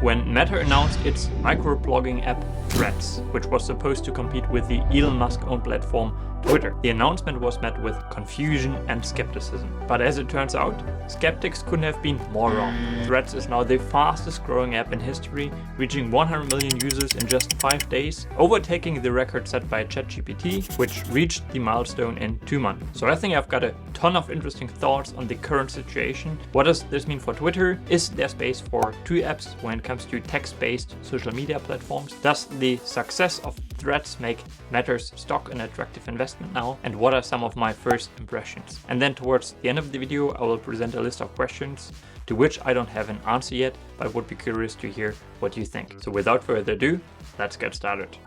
when Meta announced its microblogging app Threads, which was supposed to compete with the Elon Musk-owned platform Twitter. The announcement was met with confusion and skepticism. But as it turns out, skeptics couldn't have been more wrong. Threads is now the fastest growing app in history, reaching 100 million users in just 5 days, overtaking the record set by ChatGPT, which reached the milestone in 2 months. So I think I've got a ton of interesting thoughts on the current situation. What does this mean for Twitter? Is there space for 2 apps when it comes to text-based social media platforms? Does the success of Threads make Meta's stock an attractive investment now? And what are some of my first impressions? And then towards the end of the video, I will present a list of questions to which I don't have an answer yet, but would be curious to hear what you think. So without further ado, let's get started.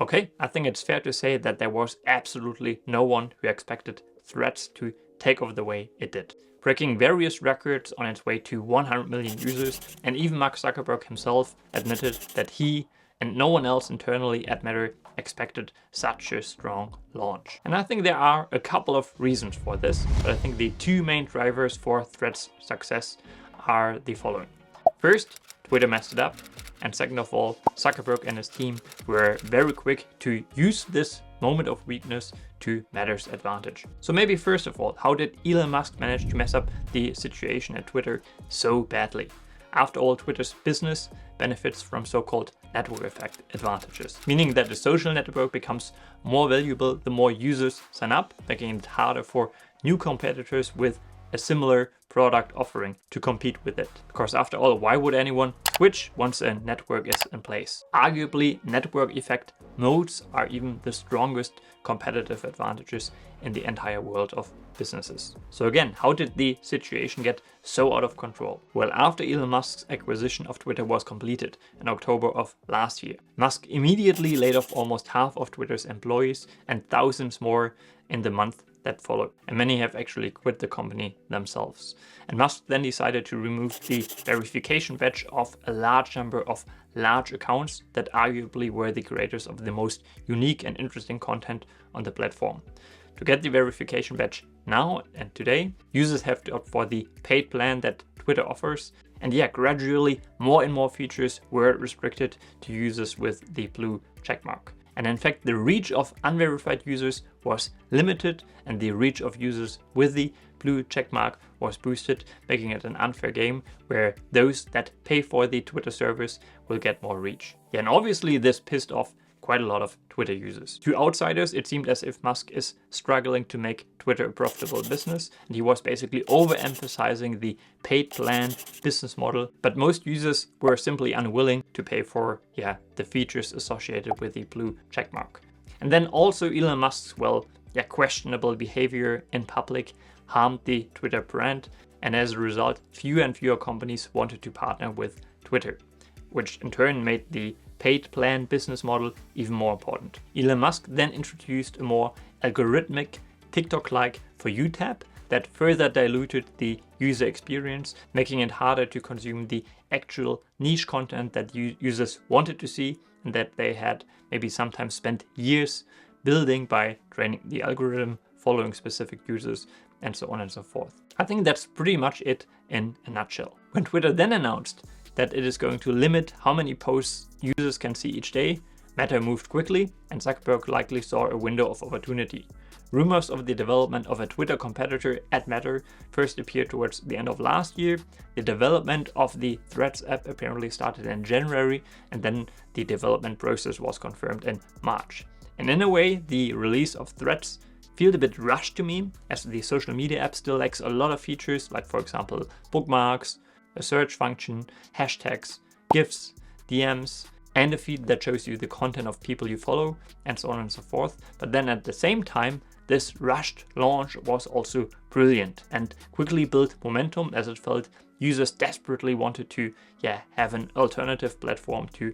Okay, I think it's fair to say that there was absolutely no one who expected Threads to take off the way it did, breaking various records on its way to 100 million users, and even Mark Zuckerberg himself admitted that he and no one else internally at Meta expected such a strong launch. And I think there are a couple of reasons for this, but I think the 2 main drivers for Threads' success are the following. First, Twitter messed it up. And second of all, Zuckerberg and his team were very quick to use this moment of weakness to Meta's advantage. So maybe first of all, how did Elon Musk manage to mess up the situation at Twitter so badly? After all, Twitter's business benefits from so-called network effect advantages, meaning that the social network becomes more valuable the more users sign up, making it harder for new competitors with a similar product offering to compete with it. Because after all, why would anyone switch once a network is in place? Arguably, network effect modes are even the strongest competitive advantages in the entire world of businesses. So again, how did the situation get so out of control? Well, after Elon Musk's acquisition of Twitter was completed in October of last year, Musk immediately laid off almost half of Twitter's employees and thousands more in the month that followed, and many have actually quit the company themselves. And Musk then decided to remove the verification badge of a large number of large accounts that arguably were the creators of the most unique and interesting content on the platform. To get the verification badge now and today, users have to opt for the paid plan that Twitter offers. And yeah, gradually more and more features were restricted to users with the blue checkmark. And in fact, the reach of unverified users was limited and the reach of users with the blue checkmark was boosted, making it an unfair game where those that pay for the Twitter service will get more reach. Yeah, and obviously this pissed off quite a lot of Twitter users. To outsiders, it seemed as if Musk is struggling to make Twitter a profitable business, and he was basically overemphasizing the paid plan business model, but most users were simply unwilling to pay for, the features associated with the blue checkmark. And then also Elon Musk's, questionable behavior in public harmed the Twitter brand, and as a result, fewer and fewer companies wanted to partner with Twitter, which in turn made the paid plan business model even more important. Elon Musk then introduced a more algorithmic TikTok-like For You tab that further diluted the user experience, making it harder to consume the actual niche content that users wanted to see and that they had maybe sometimes spent years building by training the algorithm, following specific users, and so on and so forth. I think that's pretty much it in a nutshell. When Twitter then announced that it is going to limit how many posts users can see each day, Meta moved quickly and Zuckerberg likely saw a window of opportunity. Rumors of the development of a Twitter competitor at Meta first appeared towards the end of last year. The development of the Threads app apparently started in January, and then the development process was confirmed in March. And in a way, the release of Threads felt a bit rushed to me, as the social media app still lacks a lot of features, like for example bookmarks, a search function, hashtags, GIFs, DMs, and a feed that shows you the content of people you follow, and so on and so forth. But then at the same time, this rushed launch was also brilliant and quickly built momentum, as it felt users desperately wanted to have an alternative platform to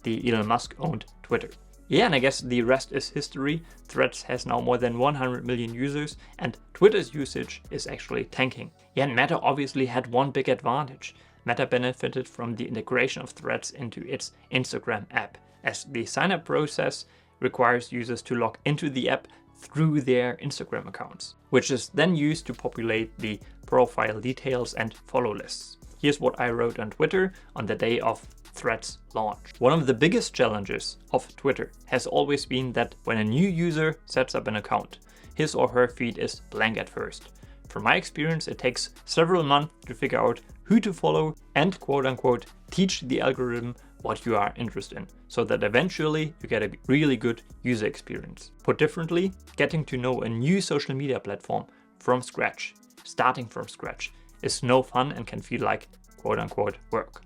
the Elon Musk-owned Twitter. Yeah, and I guess the rest is history. Threads has now more than 100 million users, and Twitter's usage is actually tanking. Yeah, and Meta obviously had one big advantage. Meta benefited from the integration of Threads into its Instagram app, as the sign-up process requires users to log into the app through their Instagram accounts, which is then used to populate the profile details and follow lists. Here's what I wrote on Twitter on the day of Threads launch. One of the biggest challenges of Twitter has always been that when a new user sets up an account, his or her feed is blank at first. From my experience, it takes several months to figure out who to follow and quote unquote teach the algorithm what you are interested in, so that eventually you get a really good user experience. Put differently, getting to know a new social media platform from scratch, starting from scratch, is no fun and can feel like quote unquote work.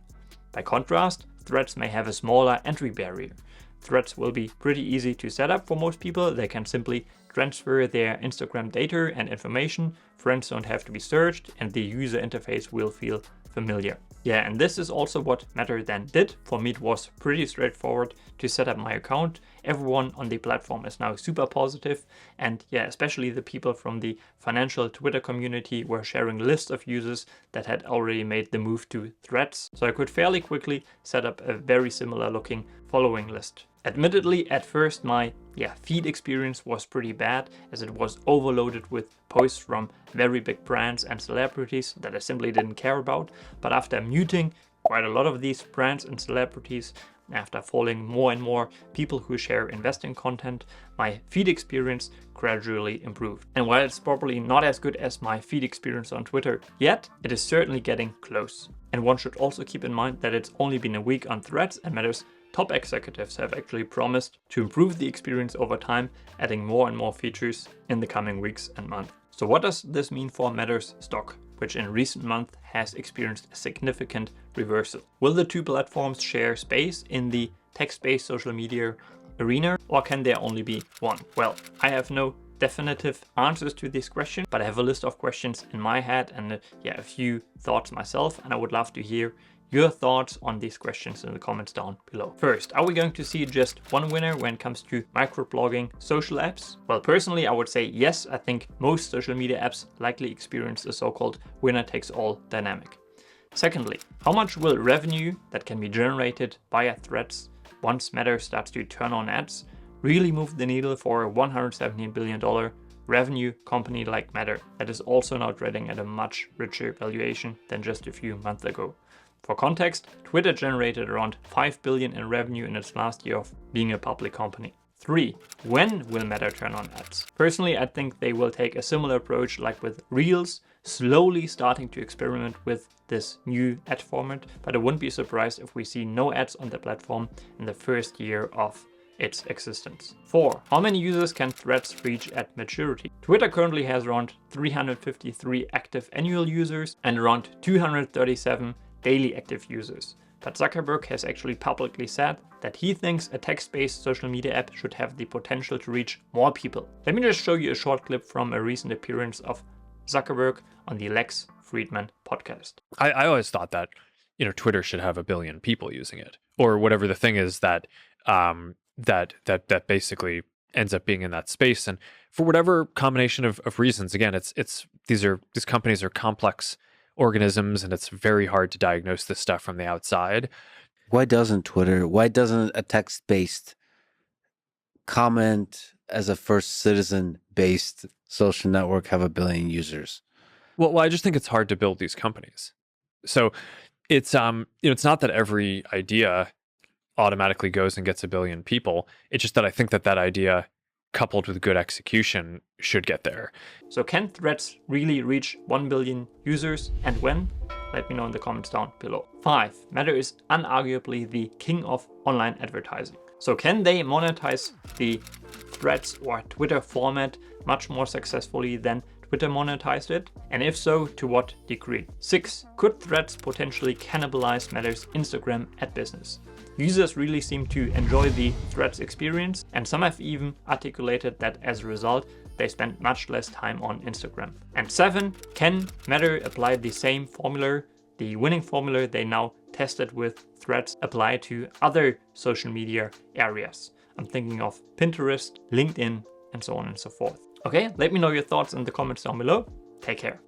By contrast, Threads may have a smaller entry barrier. Threads will be pretty easy to set up for most people. They can simply transfer their Instagram data and information. Friends don't have to be searched and the user interface will feel familiar. Yeah, and this is also what Matter then did. For me, it was pretty straightforward to set up my account. Everyone on the platform is now super positive. And yeah, especially the people from the financial Twitter community were sharing lists of users that had already made the move to Threads. So I could fairly quickly set up a very similar looking following list. Admittedly, at first my feed experience was pretty bad, as it was overloaded with posts from very big brands and celebrities that I simply didn't care about. But after muting quite a lot of these brands and celebrities, after following more and more people who share investing content, my feed experience gradually improved. And while it's probably not as good as my feed experience on Twitter yet, it is certainly getting close. And one should also keep in mind that it's only been a week on Threads, and Matter's top executives have actually promised to improve the experience over time, adding more and more features in the coming weeks and months. So what does this mean for Matter's stock, which in recent months has experienced a significant reversal? Will the two platforms share space in the text-based social media arena, or can there only be one? Well, I have no definitive answers to this question, but I have a list of questions in my head and a few thoughts myself, and I would love to hear your thoughts on these questions in the comments down below. First, are we going to see just one winner when it comes to microblogging social apps? Well, personally, I would say yes. I think most social media apps likely experience the so-called winner-takes-all dynamic. Secondly, how much will revenue that can be generated via Threads once Matter starts to turn on ads really move the needle for a $117 billion revenue company like Matter that is also now trading at a much richer valuation than just a few months ago? For context, Twitter generated around $5 billion in revenue in its last year of being a public company. 3. When will Meta turn on ads? Personally, I think they will take a similar approach like with Reels, slowly starting to experiment with this new ad format, but I wouldn't be surprised if we see no ads on the platform in the first year of its existence. 4. How many users can Threads reach at maturity? Twitter currently has around 353 active annual users and around 237 daily active users. But Zuckerberg has actually publicly said that he thinks a text-based social media app should have the potential to reach more people. Let me just show you a short clip from a recent appearance of Zuckerberg on the Lex Friedman podcast. I always thought that, Twitter should have 1 billion people using it, or whatever the thing is that that basically ends up being in that space. And for whatever combination of reasons, again, these companies are complex organisms, and it's very hard to diagnose this stuff from the outside. Why doesn't a text-based comment as a first citizen-based social network have 1 billion users? Well, I just think it's hard to build these companies. So it's it's not that every idea automatically goes and gets 1 billion people. It's just that I think that idea, coupled with good execution, should get there. So can Threads really reach 1 billion users, and when? Let me know in the comments down below. 5. Matter is unarguably the king of online advertising. So can they monetize the Threads or Twitter format much more successfully than Twitter monetized it? And if so, to what degree? 6. Could Threads potentially cannibalize Matter's Instagram ad business? Users really seem to enjoy the Threads experience, and some have even articulated that as a result, they spend much less time on Instagram. And 7, can Matter apply the same formula, the winning formula they now tested with Threads, apply to other social media areas? I'm thinking of Pinterest, LinkedIn, and so on and so forth. Okay, let me know your thoughts in the comments down below. Take care.